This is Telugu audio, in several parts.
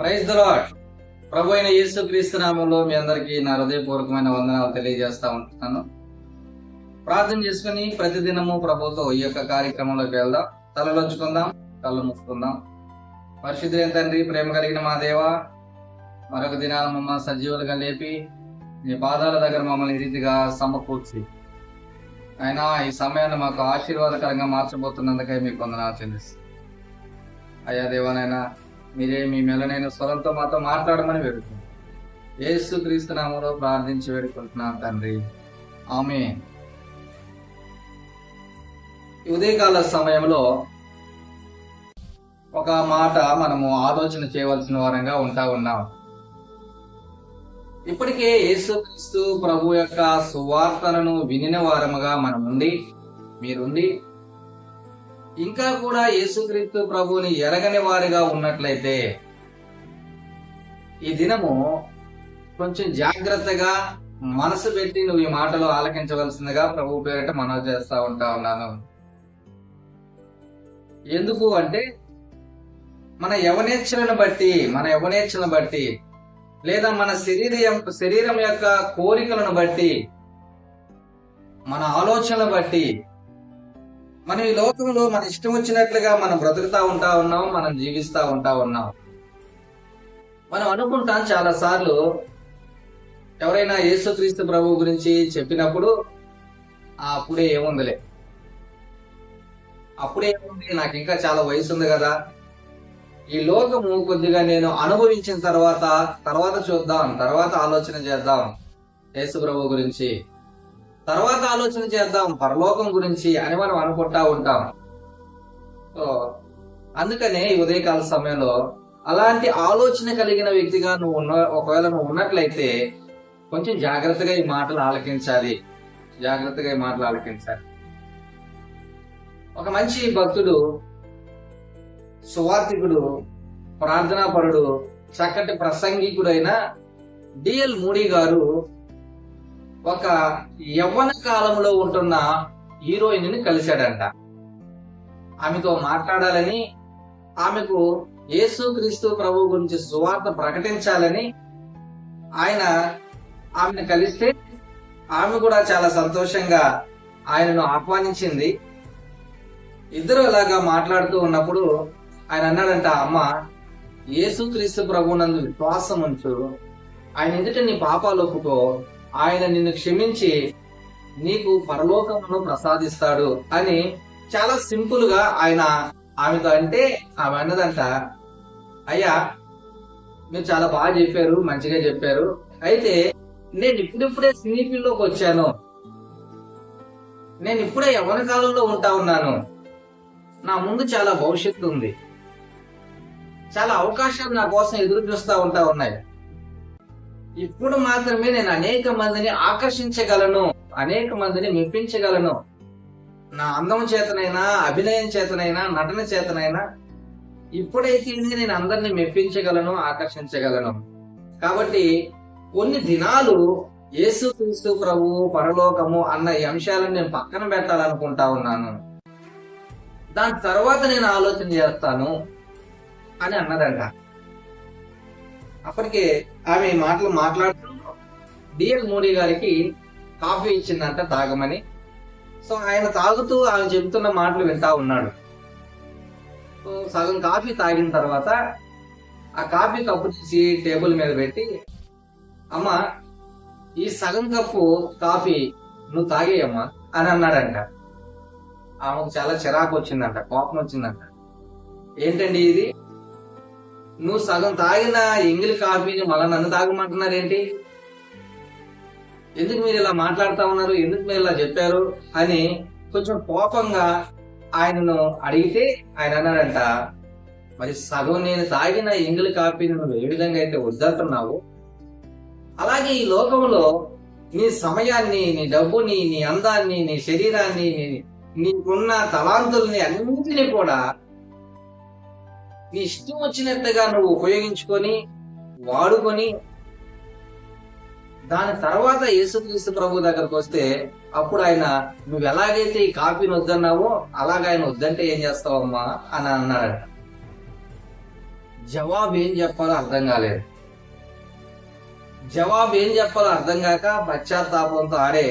Praise the lord. ప్రభు అయిన యేసుక్రీస్తు నామములో మీ అందరికీ నా హృదయపూర్వకమైన వందనాలు తెలియజేస్తా ఉంటున్నాను. ప్రార్థన చేసుకుని ప్రతిదినము ప్రభుతో ఈ యొక్క కార్యక్రమంలోకి వెళ్దాం. తలలోంచుకుందాం, కళ్ళు మూసుకుందాం. పరిశుద్ధులైన తండ్రి, ప్రేమ కలిగిన మా దేవ, మరొక దినాన మమ్మల్ని సజీవులుగా లేపి మీ పాదాల దగ్గర మమ్మల్ని ఈ రీతిగా సమకూర్చి ఆయన ఈ సమయాన్ని మాకు ఆశీర్వాదకరంగా మార్చబోతున్నందుకై మీకు వందనాలు చెల్లిస్తాం. అయ్యా దేవానైనా మీరే మీ మెల్లనైన స్వరంతో మాతో మాట్లాడమని వేడుకుంటున్నాం. యేసుక్రీస్తు నామములో ప్రార్థించి వేడుకుంటున్నాం తండ్రి, ఆమేన్. ఈ ఉదయకాల సమయంలో ఒక మాట మనము ఆలోచన చేయవలసిన వారంగా ఉన్నాం. ఇప్పటికే యేసుక్రీస్తు ప్రభు యొక్క సువార్తలను వినిన వారముగా మీరుండి ఇంకా కూడా యేసుక్రీస్తు ప్రభువుని ఎరగని వారిగా ఉన్నట్లయితే ఈ దినము కొంచెం జాగ్రత్తగా మనసు పెట్టి నువ్వు ఈ మాటలు ఆలకించవలసిందిగా ప్రభు పేరిట మనవి చేస్తా ఉన్నాను. ఎందుకు అంటే మన యవనేచ్ఛలను బట్టి లేదా మన శరీరం యొక్క కోరికలను బట్టి, మన ఆలోచనలను బట్టి మనం ఈ లోకంలో మన ఇష్టం వచ్చినట్లుగా మనం బ్రతుకుతా ఉన్నాం, మనం జీవిస్తా ఉన్నాం. మనం అనుకుంటాం చాలా సార్లు ఎవరైనా యేసుక్రీస్తు ప్రభు గురించి చెప్పినప్పుడు అప్పుడే ఏముంది, నాకు ఇంకా చాలా వయసు ఉంది కదా, ఈ లోకము కొద్దిగా నేను అనుభవించిన తర్వాత చూద్దాం, తర్వాత ఆలోచన చేద్దాం యేసు ప్రభు గురించి, తర్వాత ఆలోచన చేద్దాం పరలోకం గురించి అని మనం అనుకుంటా ఉంటాం. సో అందుకనే ఈ ఉదయకాల సమయంలో అలాంటి ఆలోచన కలిగిన వ్యక్తిగా ఒకవేళ నువ్వు ఉన్నట్లయితే కొంచెం జాగ్రత్తగా ఈ మాటలు ఆలకించాలి. ఒక మంచి భక్తుడు, సువార్థికుడు, ప్రార్థనాపరుడు, చక్కటి ప్రసంగికుడైన డిఎల్ మూడీ గారు ఒక యవ్వన కాలంలో ఉంటున్న హీరోయిన్ ని కలిశాడంట. ఆమెతో మాట్లాడాలని, ఆమెకు యేసుక్రీస్తు ప్రభు గురించి సువార్త ప్రకటించాలని ఆయన ఆమెను కలిస్తే ఆమె కూడా చాలా సంతోషంగా ఆయనను ఆహ్వానించింది. ఇద్దరు అలాగా మాట్లాడుతూ ఉన్నప్పుడు ఆయన అన్నాడంట, అమ్మ, యేసుక్రీస్తు ప్రభు నందు విశ్వాసం ఉంచు, ఆయన ఎదుట నీ పాపాలు ఒప్పుకో, ఆయన నిన్ను క్షమించి నీకు పరలోకమును ప్రసాదిస్తాడు అని చాలా సింపుల్ గా ఆయన ఆమెతో అంటే ఆమె అన్నదంట, అయ్యా మీరు చాలా బాగా చెప్పారు, మంచిగా చెప్పారు, అయితే నేను ఇప్పుడిప్పుడే సినీ ఫీల్డ్లోకి వచ్చాను, నేను ఇప్పుడే యవ్వన కాలంలో ఉన్నాను, నా ముందు చాలా భవిష్యత్తు ఉంది, చాలా అవకాశాలు నా కోసం ఎదురు చూస్తా ఉన్నాయి, ఇప్పుడు మాత్రమే నేను అనేక మందిని ఆకర్షించగలను, అనేక మందిని మెప్పించగలను, నా అందం చేతనైనా, అభినయం చేతనైనా, నటన చేతనైనా ఇప్పుడైతే నేను అందరిని మెప్పించగలను, ఆకర్షించగలను. కాబట్టి కొన్ని దినాలు యేసుక్రీస్తు ప్రభు, పరలోకము అన్న ఈ అంశాలను నేను పక్కన పెట్టాలనుకుంటా ఉన్నాను, దాని తర్వాత నేను ఆలోచన చేస్తాను అని అన్నదంట. అప్పటికే ఆమె మాటలు మాట్లాడుతూ డిఎల్ మూడీ గారికి కాఫీ ఇచ్చిందంట తాగమని. సో ఆయన తాగుతూ ఆమె చెబుతున్న మాటలు వింటా ఉన్నాడు. సో సగం కాఫీ తాగిన తర్వాత ఆ కాఫీ కప్పు తీసి టేబుల్ మీద పెట్టి, అమ్మ, ఈ సగం కప్పు కాఫీ నువ్వు తాగేయమ్మా అని అన్నాడంట. ఆమెకు చాలా చిరాకు వచ్చిందంట, కోపం వచ్చిందంట. ఏంటండి ఇది, నువ్వు సగం తాగిన ఎంగిలి కాఫీని మళ్ళా నన్ను తాగమంటున్నారేంటి, ఎందుకు మీరు ఇలా మాట్లాడుతా ఉన్నారు, ఎందుకు మీరు ఇలా చెప్పారు అని కొంచెం కోపంగా ఆయనను అడిగితే ఆయన అన్నాడంట, మరి సగం నేను తాగిన ఎంగిలి కాఫీని నువ్వు ఏ విధంగా అయితే వద్దంటున్నావు, అలాగే ఈ లోకంలో నీ సమయాన్ని, నీ డబ్బుని, నీ అందాన్ని, నీ శరీరాన్ని, నీకున్న తలాంతుల్ని అన్నింటినీ కూడా నీ ఇష్టం వచ్చినట్టుగా నువ్వు ఉపయోగించుకొని వాడుకొని దాని తర్వాత యేసుక్రీస్తు ప్రభు దగ్గరకు వస్తే అప్పుడు ఆయన నువ్వు ఎలాగైతే ఈ కాఫీని వద్దన్నావో అలాగ ఆయన వద్దంటే ఏం చేస్తావమ్మా అని అన్నాడట. జవాబు ఏం చెప్పాలో అర్థం కాలేదు. జవాబు ఏం చెప్పాలో అర్థం కాక పశ్చాత్తాపంతో ఆడే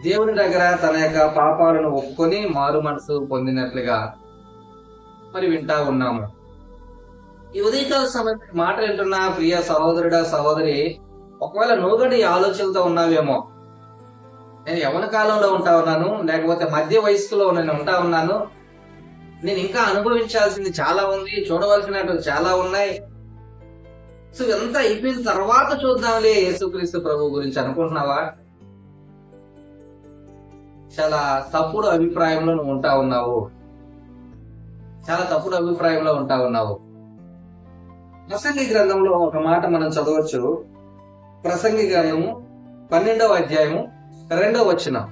దేవుని దగ్గర తన యొక్క పాపాలను ఒప్పుకొని మారు మనసు పొందినట్లుగా మరి వింటా ఉన్నాము. ఈ ఉదయకాల సమయం మాట వింటున్న ప్రియ సహోదరుడా సహోదరి, ఒకవేళ నూగటి ఆలోచనలతో ఉన్నావేమో. నేను యవన కాలంలో ఉంటా ఉన్నాను, లేకపోతే మధ్య వయస్సులో నేను ఉంటా ఉన్నాను, నేను ఇంకా అనుభవించాల్సింది చాలా ఉంది, చూడవలసినటువంటి చాలా ఉన్నాయి, సో ఎంత అయిపోయిన తర్వాత చూద్దాంలే యేసుక్రీస్తు ప్రభు గురించి అనుకుంటున్నావా? చాలా తప్పుడు అభిప్రాయంలో నువ్వు ఉంటా ఉన్నావు. చాలా తప్పుడు అభిప్రాయంలో ఉంటా ఉన్నావు. ప్రసంగి గ్రంథంలో ఒక మాట మనం చదవచ్చు. ప్రసంగి గ్రంథము 12వ అధ్యాయము 2వ వచనం.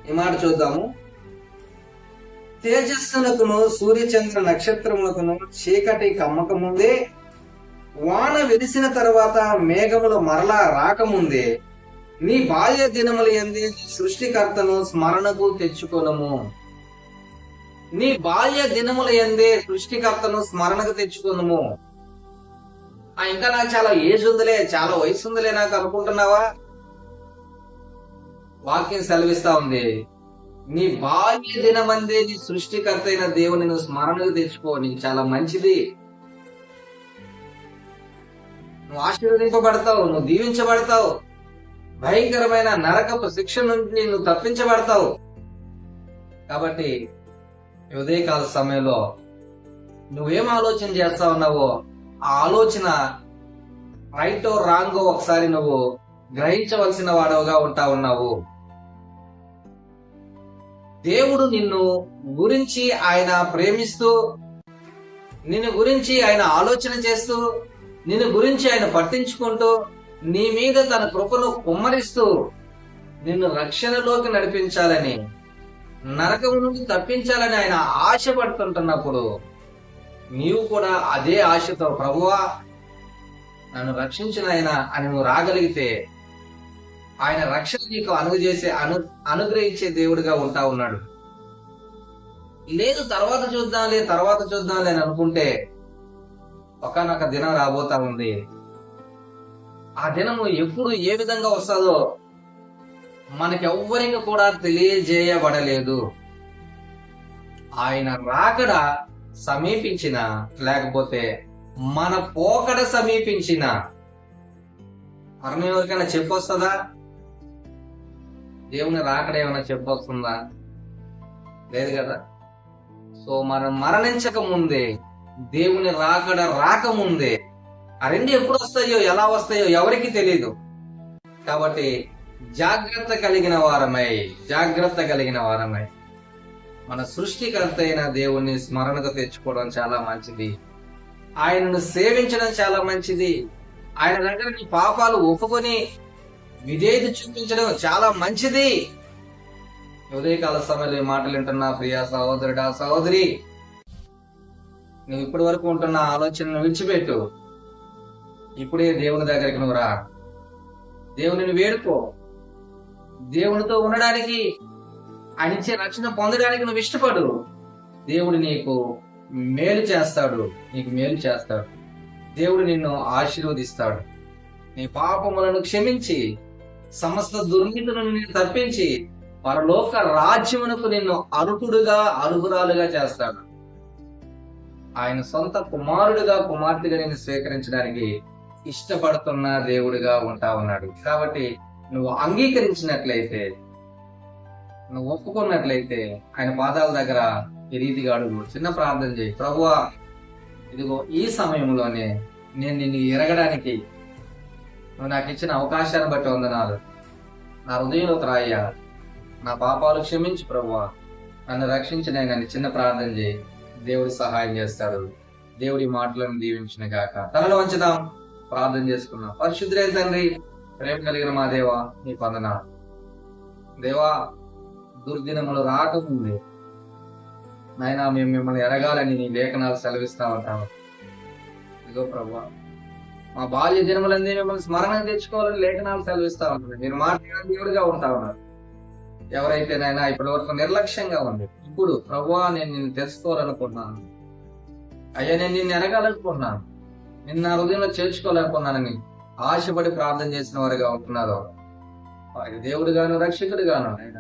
ఈ మాట చూద్దాము. తేజస్సునకును సూర్యచంద్ర నక్షత్రములకును చీకటి కమ్మక ముందే, వాన వెలిసిన తర్వాత మేఘములు మరలా రాకముందే, నీ బాల్య దినముల యందు సృష్టికర్తను స్మరణకు తెచ్చుకొనుము. నీ బాల్య దినముల యందే సృష్టికర్తను స్మరణకు తెచ్చుకొనుము. ఇంకా నాకు చాలా ఏజ్ ఉందిలే, చాలా వయసు ఉందిలే నాకు అనుకుంటున్నావా? వాక్యం సెలవిస్తా ఉంది, నీ బాల్య దినమందే నీ సృష్టికర్త అయిన దేవుని నువ్వు స్మరణకు తెచ్చుకో. నీకు చాలా మంచిది, నువ్వు ఆశీర్వదింపబడతావు, నువ్వు దీవించబడతావు, భయంకరమైన నరకపు శిక్ష నుండి నువ్వు తప్పించబడతావు. కాబట్టి ఉదయకాల సమయంలో నువ్వేం ఆలోచన చేస్తా ఉన్నావో ఆ ఆలోచన రైటో రాంగో ఒకసారి నువ్వు గ్రహించవలసిన వాడవుగా ఉంటా ఉన్నావు. దేవుడు నిన్ను గురించి ఆయన ప్రేమిస్తూ, నిన్ను గురించి ఆయన ఆలోచన చేస్తూ, నిన్ను గురించి ఆయన పట్టించుకుంటూ, నీ మీద తన కృపను కుమ్మరిస్తూ నిన్ను రక్షణలోకి నడిపించాలని, నరకము నుండి తప్పించాలని ఆయన ఆశపడుతుంటున్నప్పుడు నీవు కూడా అదే ఆశతో ప్రభువా నన్ను రక్షించిన ఆయన అని నువ్వు రాగలిగితే ఆయన రక్షణ నీకు అనుగ్రహించే దేవుడిగా ఉంటా ఉన్నాడు. లేదు తర్వాత చూద్దాంలే అని అనుకుంటే ఒకానొక దినం రాబోతా ఉంది. ఆ దినము ఎప్పుడు ఏ విధంగా వస్తుందో మనకెవ్వరికి కూడా తెలియజేయబడలేదు. ఆయన రాకడ సమీపించిన, లేకపోతే మన పోకడ సమీపించిన మనం ఎవరికైనా చెప్పొస్తుందా? దేవుని రాకడ ఏమైనా చెప్పొస్తుందా? లేదు కదా. సో మనం మరణించక ముందే, దేవుని రాకడ రాకముందే, ఆ రెండు ఎప్పుడు వస్తాయో ఎలా వస్తాయో ఎవరికి తెలియదు. కాబట్టి జాగ్రత్త కలిగిన వారమై మన సృష్టికర్త అయిన దేవుణ్ణి స్మరణకు తెచ్చుకోవడం చాలా మంచిది. ఆయనను సేవించడం చాలా మంచిది. ఆయన దగ్గర నీ పాపాలు ఒప్పుకొని విధేయత చూపించడం చాలా మంచిది. ఉదయకాల సమయంలో ఈ మాటలు వింటున్నా ప్రియా సహోదరుడా సహోదరి, నువ్వు ఇప్పటి వరకు ఉంటున్న ఆలోచనను విడిచిపెట్టు. ఇప్పుడే దేవుని దగ్గరికి నువ్వు రా. దేవుని వేడుకో. దేవునితో ఉండడానికి, ఆయన ఇచ్చే రక్షణ పొందడానికి నువ్వు ఇష్టపడు. దేవుడు నీకు మేలు చేస్తాడు. దేవుడు నిన్ను ఆశీర్వదిస్తాడు. నీ పాపములను క్షమించి, సమస్త దుర్నీతులను నిన్ను తప్పించి, పరలోక రాజ్యమునకు నిన్ను అర్హురాలుగా చేస్తాడు. ఆయన సొంత కుమార్తెగా నిన్ను స్వీకరించడానికి ఇష్టపడుతున్న దేవుడిగా ఉంటా ఉన్నాడు. కాబట్టి నువ్వు అంగీకరించినట్లయితే, నువ్వు ఒప్పుకున్నట్లయితే ఆయన పాదాల దగ్గర ఈ రీతిగా అడుగు. చిన్న ప్రార్థన చేయి. ప్రభువా, ఇదిగో ఈ సమయంలోనే నేను నిన్ను ఎరగడానికి నువ్వు నాకు ఇచ్చిన అవకాశాన్ని బట్టి వందనాలు. నా హృదయంలోకి రాయ్యా, నా పాపాలు క్షమించు ప్రభువా, నన్ను రక్షించిన నన్ను చిన్న ప్రార్థన చేయి. దేవుడు సహాయం చేస్తాడు. దేవుడి మాటలను దీవించిన గాక. తనలో వంచుదాం, ప్రార్థన చేసుకున్నాం. పరిశుద్ధులైన తండ్రి, ప్రేమ కలిగిన మా దేవా, నీ వందనాలు. దేవా, దుర్దినములు రాకముందే నాయనా మేము మిమ్మల్ని ఎరగాలని నీ లేఖనాలు సెలవిస్తా ఉంటాము. ఇదిగో ప్రభువా, మా బాల్య దినములందే మిమ్మల్ని స్మరణ తెచ్చుకోవాలని లేఖనాలు సెలవిస్తా ఉంటుంది. మీరు మాట్లాడిన దేవుడిగా ఉంటా ఉన్నారు. ఎవరైతే నాయనా ఇప్పటి వరకు నిర్లక్ష్యంగా ఉంది, ఇప్పుడు ప్రభువా నేను నిన్ను తెలుసుకోవాలనుకుంటున్నాను, అయ్యా నేను నిన్ను ఎరగలేకపోతున్నాను, నిన్న హృదయంలో చేర్చుకోలేకపోతున్నానని ఆశపడి ప్రార్థన చేసిన వారిగా ఉంటున్నారు. వారికి దేవుడు గాను రక్షకుడు గాను ఆయన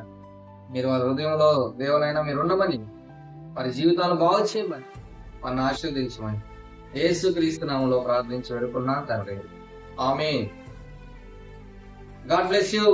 మీరు వారి హృదయంలో దేవునైనా మీరు ఉండమని, వారి జీవితాలు బాగు చేయమని, వారిని ఆశీర్వదించమని యేసు క్రీస్తు నామములో ప్రార్థించి వేడుకున్నాను తండ్రి. ఆమేన్. God bless you.